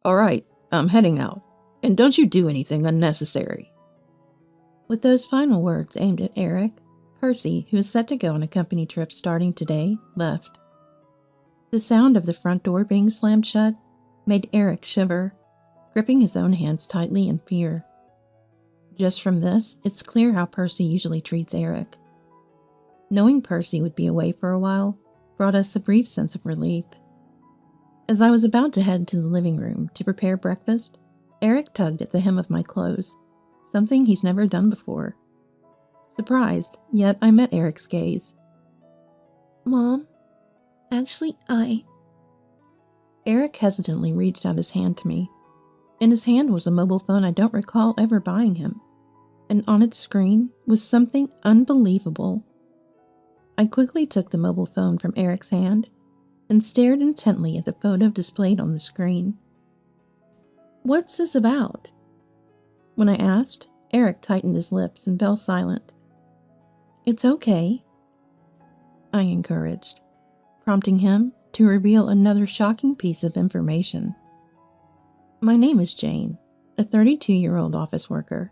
All right, I'm heading out. And don't you do anything unnecessary. With those final words aimed at Eric, Percy, who was set to go on a company trip starting today, left. The sound of the front door being slammed shut made Eric shiver, gripping his own hands tightly in fear. Just from this, it's clear how Percy usually treats Eric. Knowing Percy would be away for a while brought us a brief sense of relief. As I was about to head to the living room to prepare breakfast, Eric tugged at the hem of my clothes, something he's never done before. Surprised, yet I met Eric's gaze. Mom, actually, Eric hesitantly reached out his hand to me. In his hand was a mobile phone I don't recall ever buying him, and on its screen was something unbelievable. I quickly took the mobile phone from Eric's hand and stared intently at the photo displayed on the screen. "What's this about?" When I asked, Eric tightened his lips and fell silent. "It's okay," I encouraged, prompting him to reveal another shocking piece of information. "My name is Jane, a 32-year-old office worker.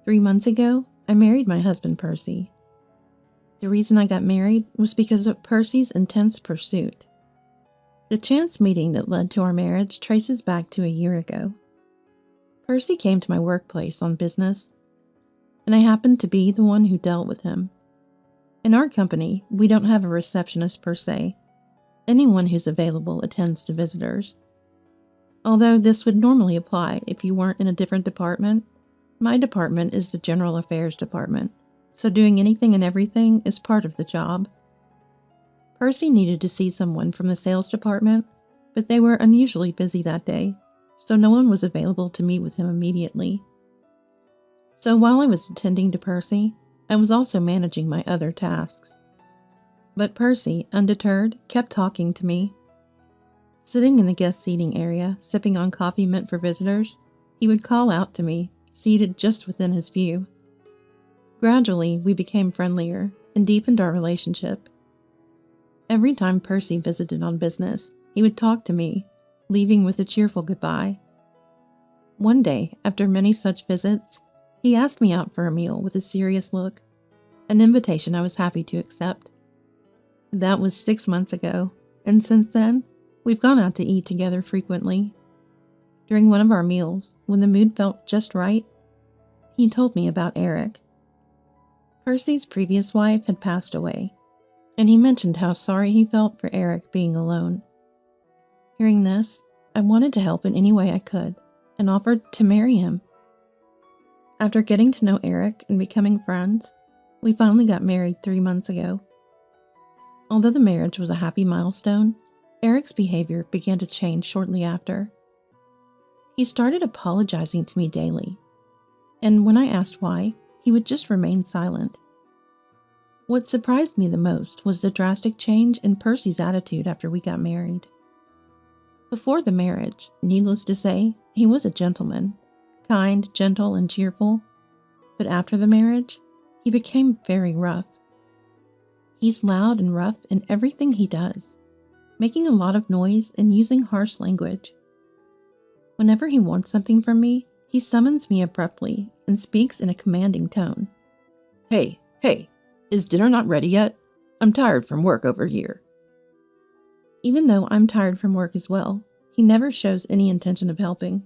3 months ago, I married my husband Percy. The reason I got married was because of Percy's intense pursuit. The chance meeting that led to our marriage traces back to a year ago. Percy came to my workplace on business, and I happened to be the one who dealt with him. In our company, we don't have a receptionist per se. Anyone who's available attends to visitors. Although this would normally apply if you weren't in a different department, my department is the General Affairs Department, so doing anything and everything is part of the job. Percy needed to see someone from the sales department, but they were unusually busy that day, so no one was available to meet with him immediately. So while I was attending to Percy, I was also managing my other tasks. But Percy, undeterred, kept talking to me. Sitting in the guest seating area, sipping on coffee meant for visitors, he would call out to me, seated just within his view. Gradually, we became friendlier and deepened our relationship. Every time Percy visited on business, he would talk to me, leaving with a cheerful goodbye. One day, after many such visits, he asked me out for a meal with a serious look, an invitation I was happy to accept. That was 6 months ago, and since then, we've gone out to eat together frequently. During one of our meals, when the mood felt just right, he told me about Eric. Percy's previous wife had passed away, and he mentioned how sorry he felt for Eric being alone. Hearing this, I wanted to help in any way I could, and offered to marry him. After getting to know Eric and becoming friends, we finally got married 3 months ago. Although the marriage was a happy milestone, Eric's behavior began to change shortly after. He started apologizing to me daily, and when I asked why, he would just remain silent. What surprised me the most was the drastic change in Percy's attitude after we got married. Before the marriage, needless to say, he was a gentleman, kind, gentle, and cheerful, but after the marriage, he became very rough. He's loud and rough in everything he does, making a lot of noise and using harsh language. Whenever he wants something from me, he summons me abruptly and speaks in a commanding tone. Hey, is dinner not ready yet? I'm tired from work over here. Even though I'm tired from work as well, he never shows any intention of helping.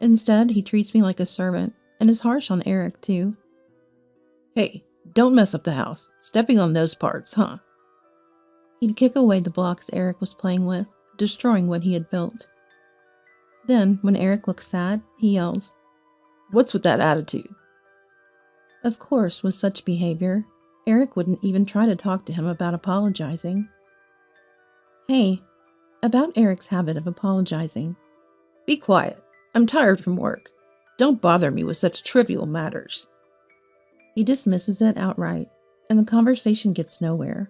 Instead, he treats me like a servant and is harsh on Eric too. Hey, don't mess up the house. Stepping on those parts, huh? He'd kick away the blocks Eric was playing with, destroying what he had built. Then, when Eric looks sad, he yells, "What's with that attitude?" Of course, with such behavior, Eric wouldn't even try to talk to him about apologizing. Hey, about Eric's habit of apologizing. Be quiet. I'm tired from work. Don't bother me with such trivial matters. He dismisses it outright, and the conversation gets nowhere.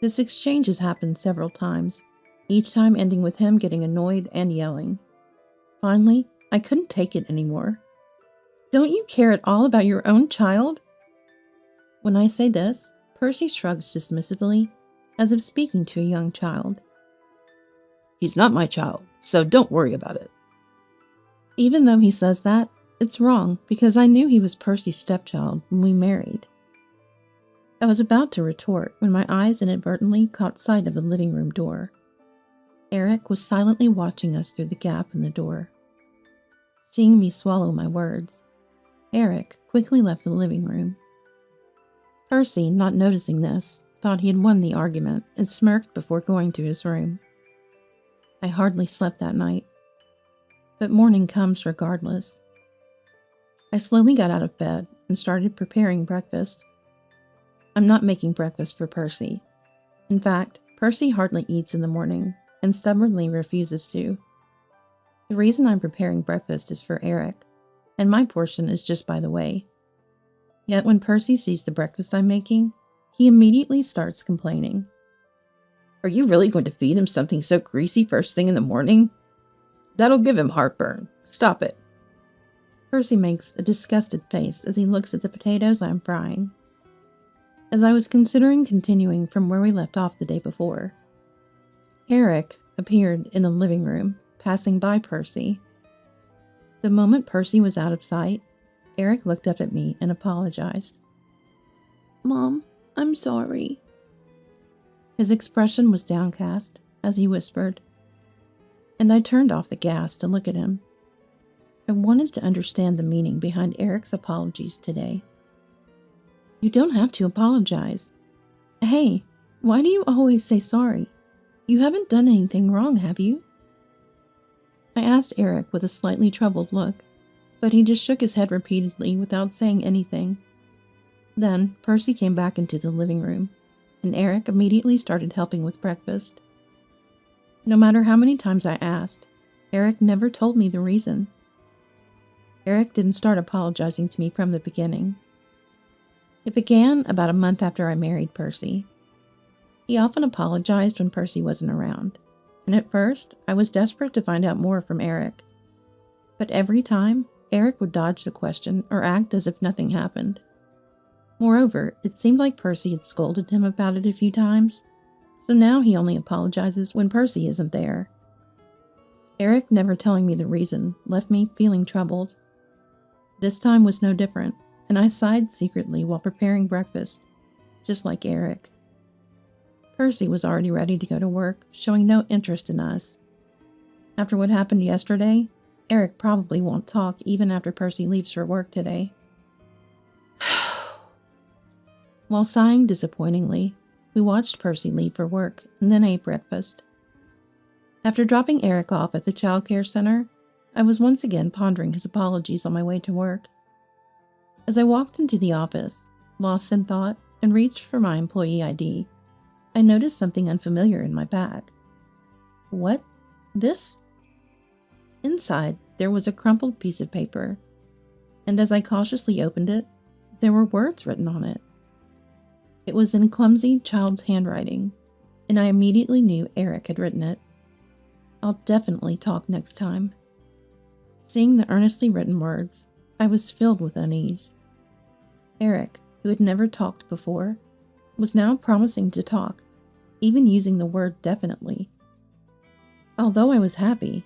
This exchange has happened several times, each time ending with him getting annoyed and yelling. Finally, I couldn't take it anymore. Don't you care at all about your own child? When I say this, Percy shrugs dismissively, as if speaking to a young child. He's not my child, so don't worry about it. Even though he says that, it's wrong because I knew he was Percy's stepchild when we married. I was about to retort when my eyes inadvertently caught sight of the living room door. Eric was silently watching us through the gap in the door. Seeing me swallow my words, Eric quickly left the living room. Percy, not noticing this, thought he had won the argument and smirked before going to his room. I hardly slept that night, but morning comes regardless. I slowly got out of bed and started preparing breakfast. I'm not making breakfast for Percy. In fact, Percy hardly eats in the morning and stubbornly refuses to. The reason I'm preparing breakfast is for Eric, and my portion is just by the way. Yet when Percy sees the breakfast I'm making, he immediately starts complaining. Are you really going to feed him something so greasy first thing in the morning? That'll give him heartburn. Stop it. Percy makes a disgusted face as he looks at the potatoes I'm frying. As I was considering continuing from where we left off the day before, Eric appeared in the living room, passing by Percy. The moment Percy was out of sight, Eric looked up at me and apologized. Mom, I'm sorry. His expression was downcast as he whispered, and I turned off the gas to look at him. I wanted to understand the meaning behind Eric's apologies today. You don't have to apologize. Hey, why do you always say sorry? You haven't done anything wrong, have you? I asked Eric with a slightly troubled look, but he just shook his head repeatedly without saying anything. Then Percy came back into the living room, and Eric immediately started helping with breakfast. No matter how many times I asked, Eric never told me the reason. Eric didn't start apologizing to me from the beginning. It began about a month after I married Percy. He often apologized when Percy wasn't around, and at first I was desperate to find out more from Eric. But every time, Eric would dodge the question or act as if nothing happened. Moreover, it seemed like Percy had scolded him about it a few times, so now he only apologizes when Percy isn't there. Eric never telling me the reason left me feeling troubled. This time was no different, and I sighed secretly while preparing breakfast, just like Eric. Percy was already ready to go to work, showing no interest in us. After what happened yesterday, Eric probably won't talk even after Percy leaves for work today. While sighing disappointingly, we watched Percy leave for work and then ate breakfast. After dropping Eric off at the childcare center, I was once again pondering his apologies on my way to work. As I walked into the office, lost in thought, and reached for my employee ID, I noticed something unfamiliar in my bag. What? This? Inside, there was a crumpled piece of paper, and as I cautiously opened it, there were words written on it. It was in clumsy child's handwriting, and I immediately knew Eric had written it. I'll definitely talk next time. Seeing the earnestly written words, I was filled with unease. Eric, who had never talked before, was now promising to talk, even using the word definitely. Although I was happy,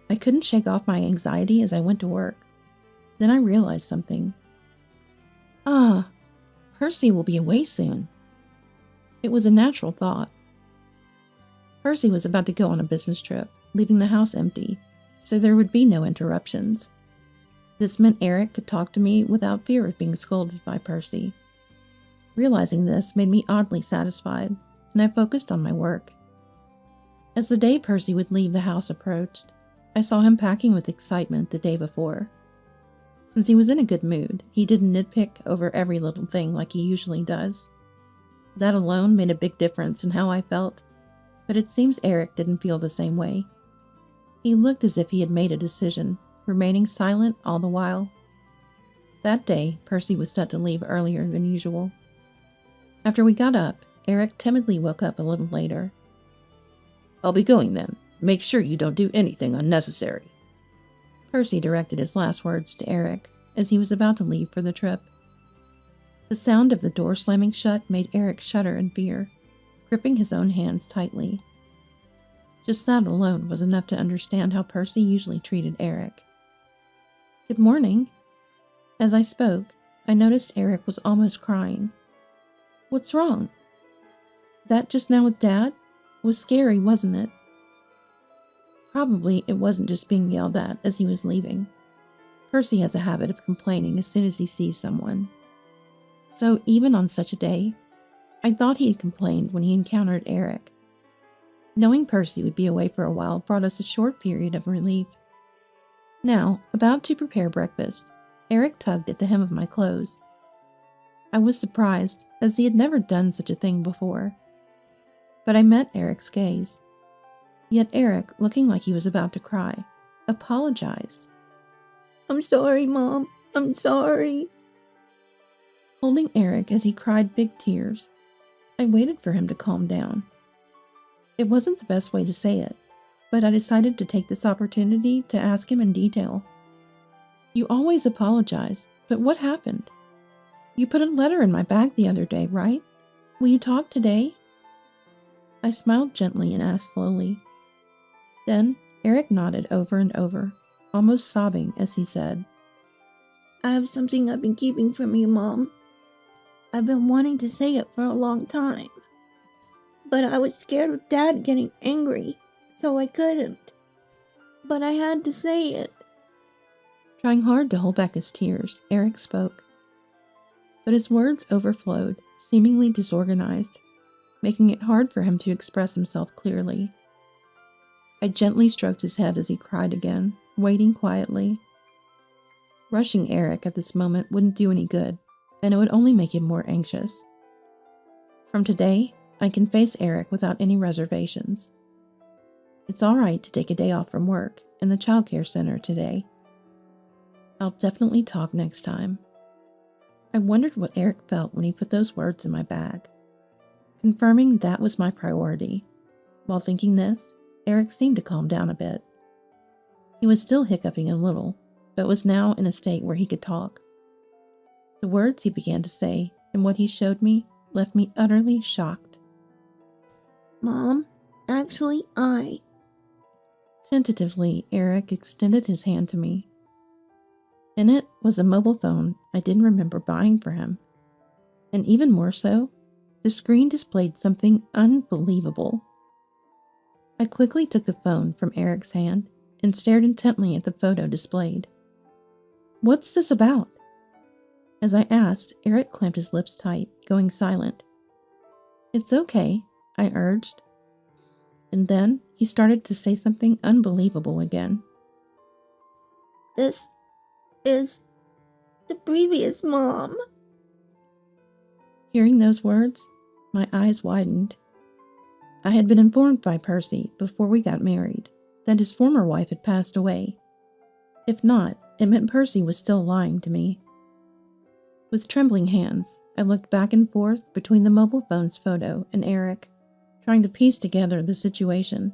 I couldn't shake off my anxiety as I went to work. Then I realized something. Percy will be away soon. It was a natural thought. Percy was about to go on a business trip, leaving the house empty, so there would be no interruptions. This meant Eric could talk to me without fear of being scolded by Percy. Realizing this made me oddly satisfied, and I focused on my work. As the day Percy would leave the house approached, I saw him packing with excitement the day before. Since he was in a good mood, he didn't nitpick over every little thing like he usually does. That alone made a big difference in how I felt, but it seems Eric didn't feel the same way. He looked as if he had made a decision, remaining silent all the while. That day, Percy was set to leave earlier than usual. After we got up, Eric timidly woke up a little later. I'll be going then. Make sure you don't do anything unnecessary. Percy directed his last words to Eric as he was about to leave for the trip. The sound of the door slamming shut made Eric shudder in fear, gripping his own hands tightly. Just that alone was enough to understand how Percy usually treated Eric. "Good morning." As I spoke, I noticed Eric was almost crying. "What's wrong?" "That just now with Dad? Was scary, wasn't it?" Probably it wasn't just being yelled at as he was leaving. Percy has a habit of complaining as soon as he sees someone. So even on such a day, I thought he had complained when he encountered Eric. Knowing Percy would be away for a while brought us a short period of relief. Now, about to prepare breakfast, Eric tugged at the hem of my clothes. I was surprised, as he had never done such a thing before. But I met Eric's gaze. Yet Eric, looking like he was about to cry, apologized. I'm sorry, Mom. I'm sorry. Holding Eric as he cried big tears, I waited for him to calm down. It wasn't the best way to say it, but I decided to take this opportunity to ask him in detail. "You always apologize, but what happened? You put a letter in my bag the other day, right? Will you talk today?" I smiled gently and asked slowly. Then Eric nodded over and over, almost sobbing as he said, I have something I've been keeping from you, Mom. I've been wanting to say it for a long time. But I was scared of Dad getting angry, so I couldn't. But I had to say it. Trying hard to hold back his tears, Eric spoke. But his words overflowed, seemingly disorganized, making it hard for him to express himself clearly. I gently stroked his head as he cried again, waiting quietly. Rushing Eric at this moment wouldn't do any good, and it would only make him more anxious. From today, I can face Eric without any reservations. It's all right to take a day off from work in the childcare center today. I'll definitely talk next time. I wondered what Eric felt when he put those words in my bag. Confirming that was my priority. While thinking this, Eric seemed to calm down a bit. He was still hiccuping a little, but was now in a state where he could talk. The words he began to say and what he showed me left me utterly shocked. Mom, actually, Tentatively, Eric extended his hand to me. In it was a mobile phone I didn't remember buying for him. And even more so, the screen displayed something unbelievable. I quickly took the phone from Eric's hand and stared intently at the photo displayed. "What's this about?" As I asked, Eric clamped his lips tight, going silent. "It's okay," I urged. And then he started to say something unbelievable again. This is the previous Mom. Hearing those words, my eyes widened. I had been informed by Percy before we got married that his former wife had passed away. If not, it meant Percy was still lying to me. With trembling hands, I looked back and forth between the mobile phone's photo and Eric, trying to piece together the situation.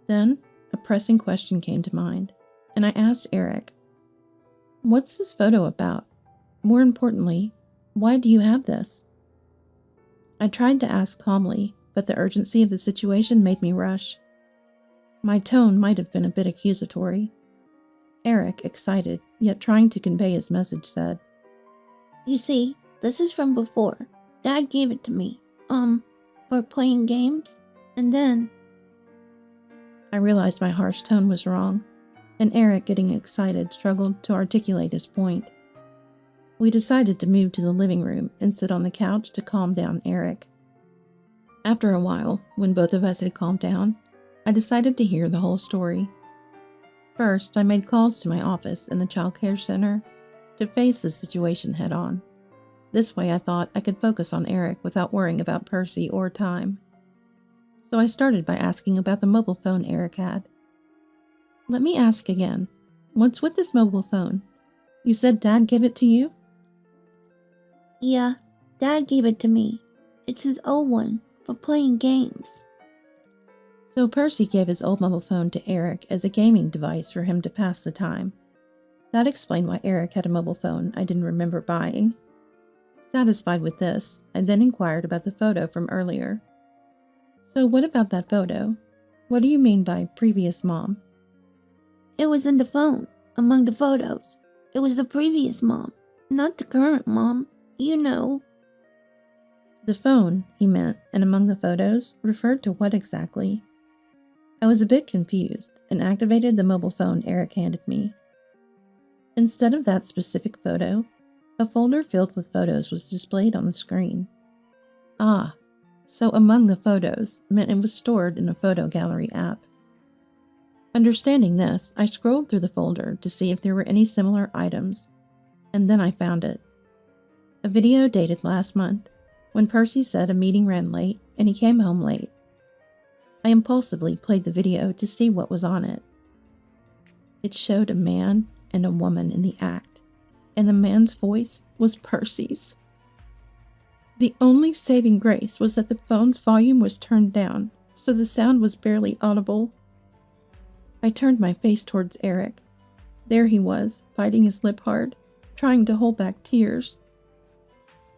Then, a pressing question came to mind, and I asked Eric, "What's this photo about? More importantly, why do you have this?" I tried to ask calmly, but the urgency of the situation made me rush. My tone might have been a bit accusatory. Eric, excited, yet trying to convey his message, said, You see, this is from before. Dad gave it to me, for playing games, and then... I realized my harsh tone was wrong, and Eric, getting excited, struggled to articulate his point. We decided to move to the living room and sit on the couch to calm down Eric. After a while, when both of us had calmed down, I decided to hear the whole story. First, I made calls to my office in the childcare center to face the situation head on. This way I thought I could focus on Eric without worrying about Percy or time. So I started by asking about the mobile phone Eric had. "Let me ask again, what's with this mobile phone? You said Dad gave it to you?" Yeah, Dad gave it to me. It's his old one, for playing games. So Percy gave his old mobile phone to Eric as a gaming device for him to pass the time. That explained why Eric had a mobile phone I didn't remember buying. Satisfied with this, I then inquired about the photo from earlier. "So what about that photo? What do you mean by previous mom? It was in the phone, among the photos. It was the previous mom, not the current mom. You know. The phone, he meant, and among the photos, referred to what exactly? I was a bit confused and activated the mobile phone Eric handed me. Instead of that specific photo, a folder filled with photos was displayed on the screen. Ah, so among the photos meant it was stored in a photo gallery app. Understanding this, I scrolled through the folder to see if there were any similar items, and then I found it. A video dated last month, when Percy said a meeting ran late and he came home late. I impulsively played the video to see what was on it. It showed a man and a woman in the act, and the man's voice was Percy's. The only saving grace was that the phone's volume was turned down, so the sound was barely audible. I turned my face towards Eric. There he was, biting his lip hard, trying to hold back tears.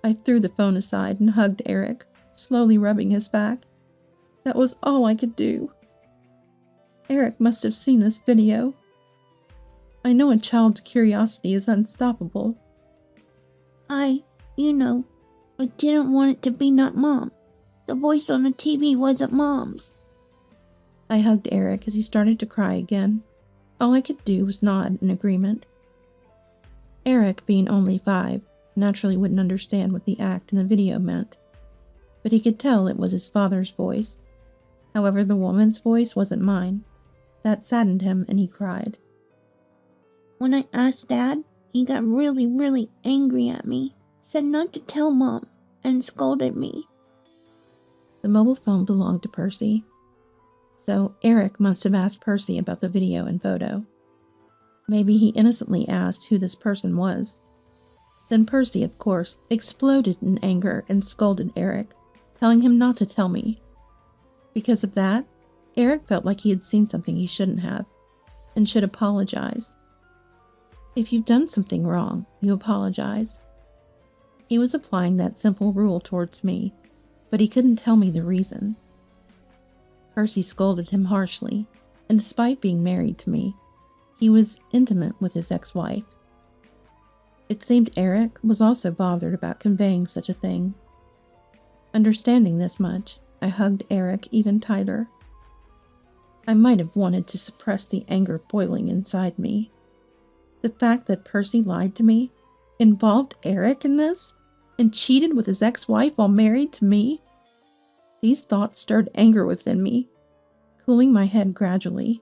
I threw the phone aside and hugged Eric, slowly rubbing his back. That was all I could do. Eric must have seen this video. I know a child's curiosity is unstoppable. I didn't want it to be not Mom. The voice on the TV wasn't Mom's. I hugged Eric as he started to cry again. All I could do was nod in agreement. Eric, being only 5, naturally wouldn't understand what the act in the video meant, but he could tell it was his father's voice. However, the woman's voice wasn't mine. That saddened him and he cried. When I asked Dad, he got really, really angry at me, said not to tell Mom, and scolded me. The mobile phone belonged to Percy, so Eric must have asked Percy about the video and photo. Maybe he innocently asked who this person was. Then Percy, of course, exploded in anger and scolded Eric, telling him not to tell me. Because of that, Eric felt like he had seen something he shouldn't have, and should apologize. If you've done something wrong, you apologize. He was applying that simple rule towards me, but he couldn't tell me the reason. Percy scolded him harshly, and despite being married to me, he was intimate with his ex-wife. It seemed Eric was also bothered about conveying such a thing. Understanding this much, I hugged Eric even tighter. I might have wanted to suppress the anger boiling inside me. The fact that Percy lied to me, involved Eric in this, and cheated with his ex-wife while married to me. These thoughts stirred anger within me, cooling my head gradually.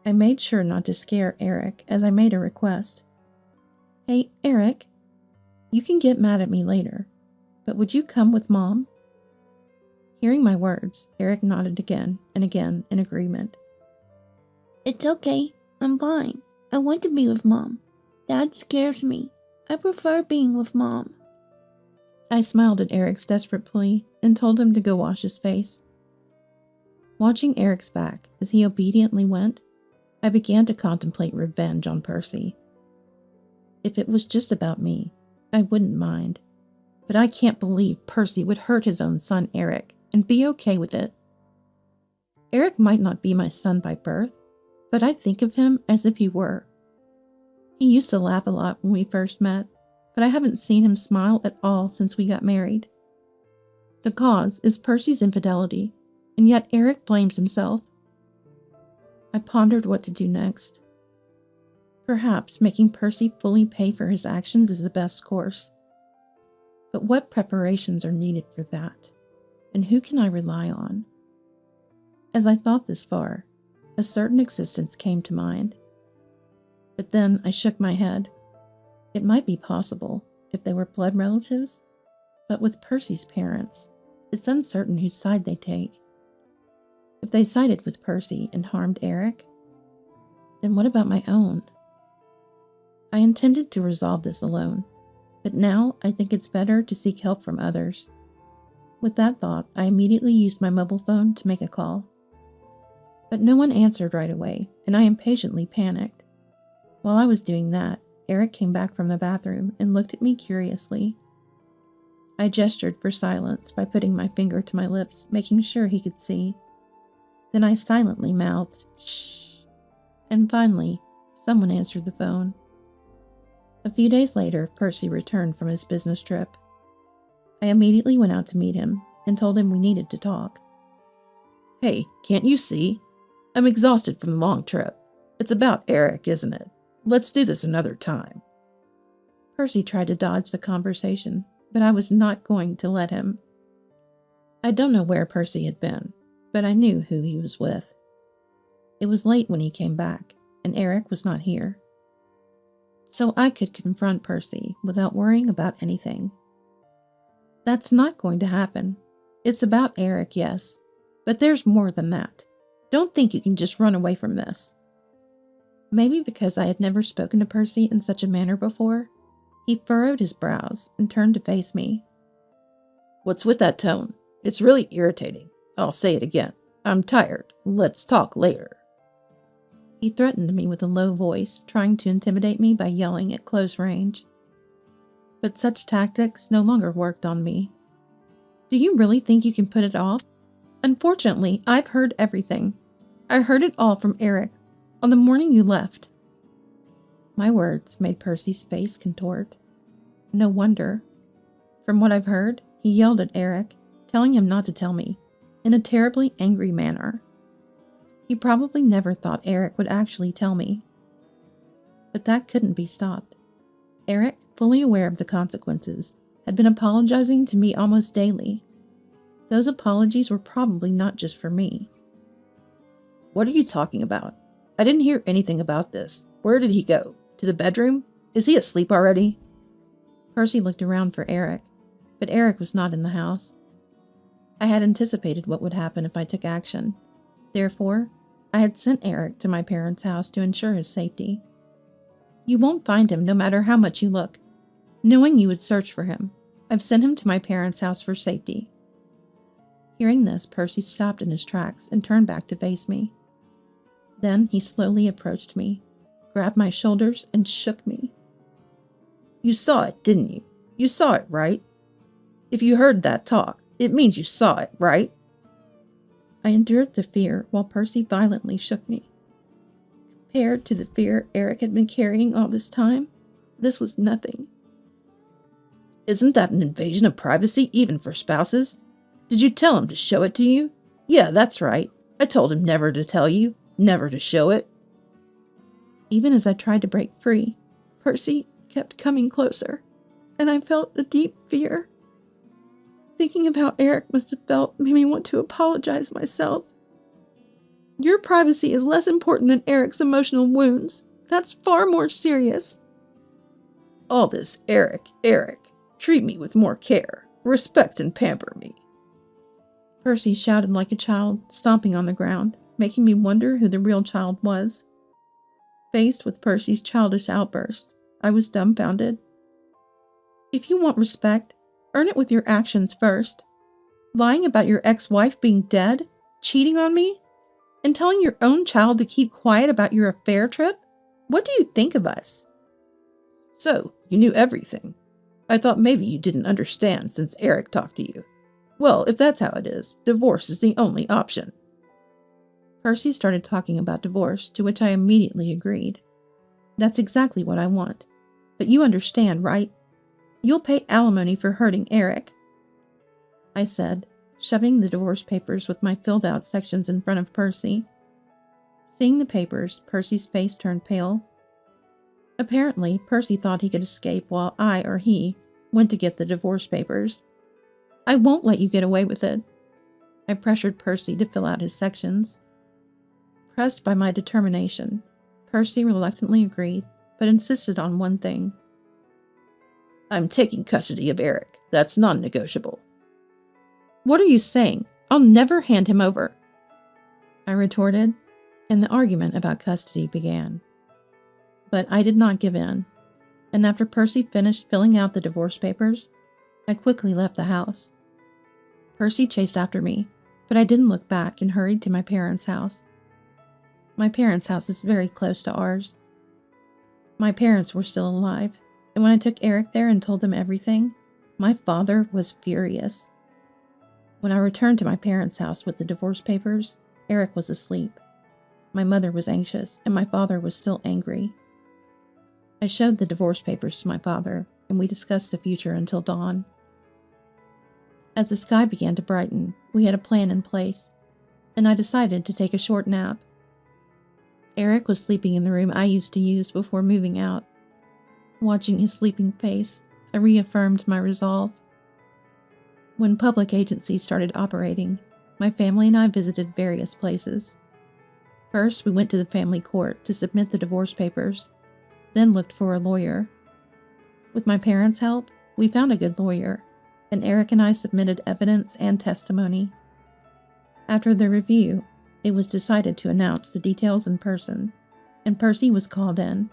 I made sure not to scare Eric as I made a request. Hey, Eric, you can get mad at me later, but would you come with Mom? Hearing my words, Eric nodded again and again in agreement. It's okay. I'm fine. I want to be with Mom. Dad scares me. I prefer being with Mom. I smiled at Eric's desperate plea and told him to go wash his face. Watching Eric's back as he obediently went, I began to contemplate revenge on Percy. If it was just about me, I wouldn't mind. But I can't believe Percy would hurt his own son Eric and be okay with it. Eric might not be my son by birth, but I think of him as if he were. He used to laugh a lot when we first met, but I haven't seen him smile at all since we got married. The cause is Percy's infidelity, and yet Eric blames himself. I pondered what to do next. Perhaps making Percy fully pay for his actions is the best course. But what preparations are needed for that? And who can I rely on? As I thought this far, a certain existence came to mind. But then I shook my head. It might be possible if they were blood relatives, but with Percy's parents, it's uncertain whose side they take. If they sided with Percy and harmed Eric, then what about my own? I intended to resolve this alone, but now I think it's better to seek help from others. With that thought, I immediately used my mobile phone to make a call. But no one answered right away, and I impatiently panicked. While I was doing that, Eric came back from the bathroom and looked at me curiously. I gestured for silence by putting my finger to my lips, making sure he could see. Then I silently mouthed, "Shh." And finally, someone answered the phone. A few days later, Percy returned from his business trip. I immediately went out to meet him and told him we needed to talk. Hey, can't you see? I'm exhausted from the long trip. It's about Eric, isn't it? Let's do this another time. Percy tried to dodge the conversation, but I was not going to let him. I don't know where Percy had been, but I knew who he was with. It was late when he came back, and Eric was not here. So I could confront Percy without worrying about anything. That's not going to happen. It's about Eric, yes, but there's more than that. Don't think you can just run away from this. Maybe because I had never spoken to Percy in such a manner before, he furrowed his brows and turned to face me. What's with that tone? It's really irritating. I'll say it again. I'm tired. Let's talk later. He threatened me with a low voice, trying to intimidate me by yelling at close range. But such tactics no longer worked on me. Do you really think you can put it off? Unfortunately, I've heard everything. I heard it all from Eric on the morning you left. My words made Percy's face contort. No wonder. From what I've heard, he yelled at Eric, telling him not to tell me, in a terribly angry manner. He probably never thought Eric would actually tell me. But that couldn't be stopped. Eric, fully aware of the consequences, had been apologizing to me almost daily. Those apologies were probably not just for me. What are you talking about? I didn't hear anything about this. Where did he go? To the bedroom? Is he asleep already? Percy looked around for Eric, but Eric was not in the house. I had anticipated what would happen if I took action. Therefore, I had sent Eric to my parents' house to ensure his safety. You won't find him no matter how much you look. Knowing you would search for him, I've sent him to my parents' house for safety. Hearing this, Percy stopped in his tracks and turned back to face me. Then he slowly approached me, grabbed my shoulders, and shook me. You saw it, didn't you? You saw it, right? If you heard that talk, it means you saw it, right? I endured the fear while Percy violently shook me. Compared to the fear Eric had been carrying all this time, this was nothing. Isn't that an invasion of privacy even for spouses? Did you tell him to show it to you? Yeah, that's right. I told him never to tell you, never to show it. Even as I tried to break free, Percy kept coming closer, and I felt a deep fear. Thinking of how Eric must have felt made me want to apologize myself. Your privacy is less important than Eric's emotional wounds. That's far more serious. All this Eric. Treat me with more care. Respect and pamper me. Percy shouted like a child, stomping on the ground, making me wonder who the real child was. Faced with Percy's childish outburst, I was dumbfounded. If you want respect, earn it with your actions first. Lying about your ex-wife being dead, cheating on me, and telling your own child to keep quiet about your affair trip? What do you think of us? So, you knew everything. I thought maybe you didn't understand since Eric talked to you. Well, if that's how it is, divorce is the only option. Percy started talking about divorce, to which I immediately agreed. That's exactly what I want. But you understand, right? You'll pay alimony for hurting Eric, I said, shoving the divorce papers with my filled-out sections in front of Percy. Seeing the papers, Percy's face turned pale. Apparently, Percy thought he could escape while I or he went to get the divorce papers. I won't let you get away with it. I pressured Percy to fill out his sections. Pressed by my determination, Percy reluctantly agreed, but insisted on one thing. I'm taking custody of Eric. That's non-negotiable. What are you saying? I'll never hand him over, I retorted, and the argument about custody began. But I did not give in, and after Percy finished filling out the divorce papers, I quickly left the house. Percy chased after me, but I didn't look back and hurried to my parents' house. My parents' house is very close to ours. My parents were still alive, and when I took Eric there and told them everything, my father was furious. When I returned to my parents' house with the divorce papers, Eric was asleep. My mother was anxious, and my father was still angry. I showed the divorce papers to my father, and we discussed the future until dawn. As the sky began to brighten, we had a plan in place, and I decided to take a short nap. Eric was sleeping in the room I used to use before moving out. Watching his sleeping face, I reaffirmed my resolve. When public agencies started operating, my family and I visited various places. First, we went to the family court to submit the divorce papers, then looked for a lawyer. With my parents' help, we found a good lawyer, and Eric and I submitted evidence and testimony. After the review, it was decided to announce the details in person, and Percy was called in.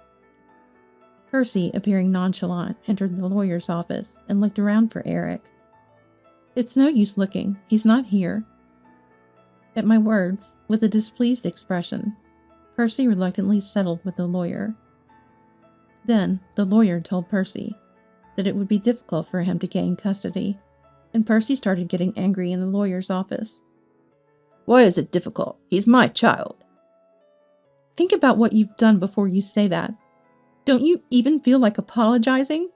Percy, appearing nonchalant, entered the lawyer's office and looked around for Eric. "It's no use looking. He's not here." At my words, with a displeased expression, Percy reluctantly settled with the lawyer. Then, the lawyer told Percy that it would be difficult for him to gain custody, and Percy started getting angry in the lawyer's office. "Why is it difficult? He's my child." "Think about what you've done before you say that. Don't you even feel like apologizing?"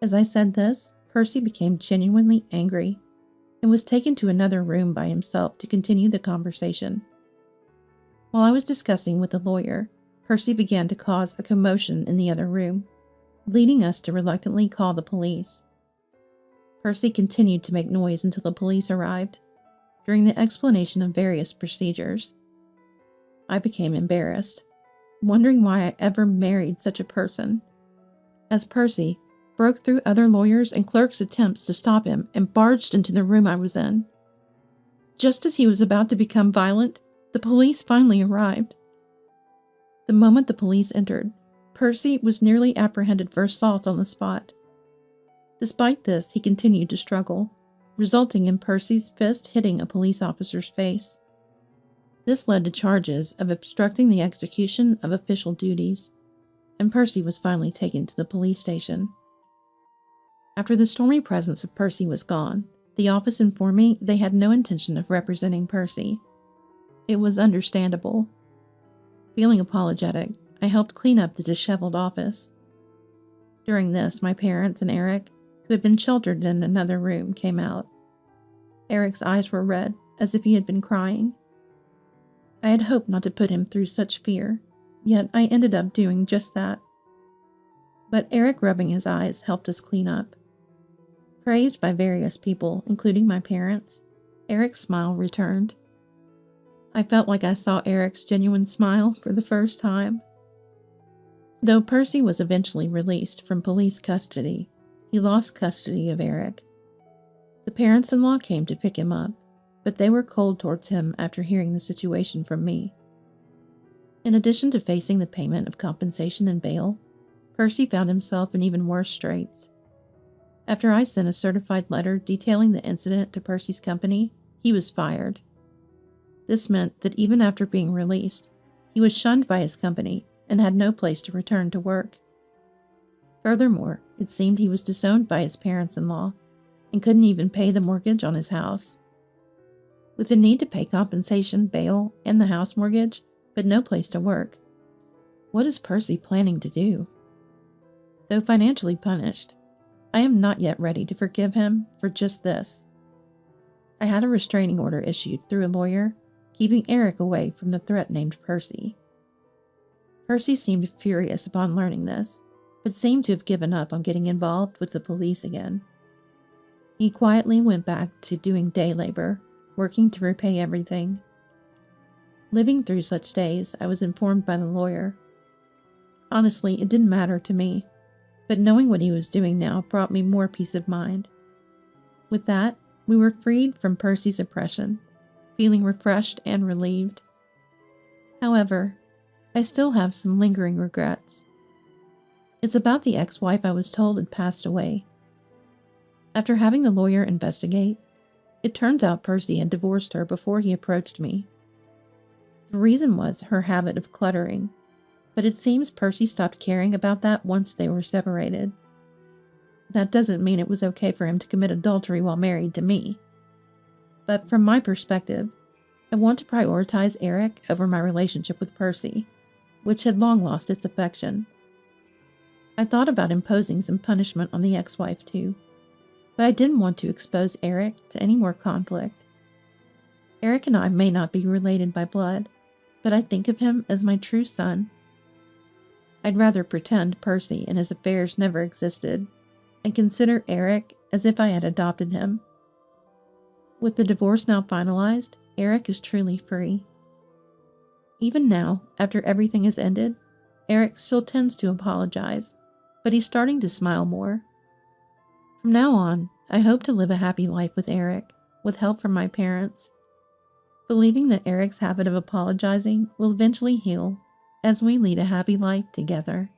As I said this, Percy became genuinely angry and was taken to another room by himself to continue the conversation. While I was discussing with the lawyer, Percy began to cause a commotion in the other room, leading us to reluctantly call the police. Percy continued to make noise until the police arrived, during the explanation of various procedures. I became embarrassed, wondering why I ever married such a person, as Percy broke through other lawyers' and clerks' attempts to stop him and barged into the room I was in. Just as he was about to become violent, the police finally arrived. The moment the police entered, Percy was nearly apprehended for assault on the spot. Despite this, he continued to struggle, resulting in Percy's fist hitting a police officer's face. This led to charges of obstructing the execution of official duties, and Percy was finally taken to the police station. After the stormy presence of Percy was gone, the office informed me they had no intention of representing Percy. It was understandable. Feeling apologetic, I helped clean up the disheveled office. During this, my parents and Eric, who had been sheltered in another room, came out. Eric's eyes were red, as if he had been crying. I had hoped not to put him through such fear, yet I ended up doing just that. But Eric rubbing his eyes helped us clean up. Praised by various people, including my parents, Eric's smile returned. I felt like I saw Eric's genuine smile for the first time. Though Percy was eventually released from police custody, he lost custody of Eric. The parents-in-law came to pick him up, but they were cold towards him after hearing the situation from me. In addition to facing the payment of compensation and bail, Percy found himself in even worse straits. After I sent a certified letter detailing the incident to Percy's company, he was fired. This meant that even after being released, he was shunned by his company and had no place to return to work. Furthermore, it seemed he was disowned by his parents-in-law and couldn't even pay the mortgage on his house. With the need to pay compensation, bail, and the house mortgage, but no place to work, what is Percy planning to do? Though financially punished, I am not yet ready to forgive him for just this. I had a restraining order issued through a lawyer, keeping Eric away from the threat named Percy. Percy seemed furious upon learning this, but seemed to have given up on getting involved with the police again. He quietly went back to doing day labor, working to repay everything. Living through such days, I was informed by the lawyer. Honestly, it didn't matter to me, but knowing what he was doing now brought me more peace of mind. With that, we were freed from Percy's oppression, feeling refreshed and relieved. However, I still have some lingering regrets. It's about the ex-wife I was told had passed away. After having the lawyer investigate, it turns out Percy had divorced her before he approached me. The reason was her habit of cluttering, but it seems Percy stopped caring about that once they were separated. That doesn't mean it was okay for him to commit adultery while married to me. But from my perspective, I want to prioritize Eric over my relationship with Percy, which had long lost its affection. I thought about imposing some punishment on the ex-wife too, but I didn't want to expose Eric to any more conflict. Eric and I may not be related by blood, but I think of him as my true son. I'd rather pretend Percy and his affairs never existed and consider Eric as if I had adopted him. With the divorce now finalized, Eric is truly free. Even now, after everything has ended, Eric still tends to apologize, but he's starting to smile more. From now on, I hope to live a happy life with Eric, with help from my parents, believing that Eric's habit of apologizing will eventually heal as we lead a happy life together.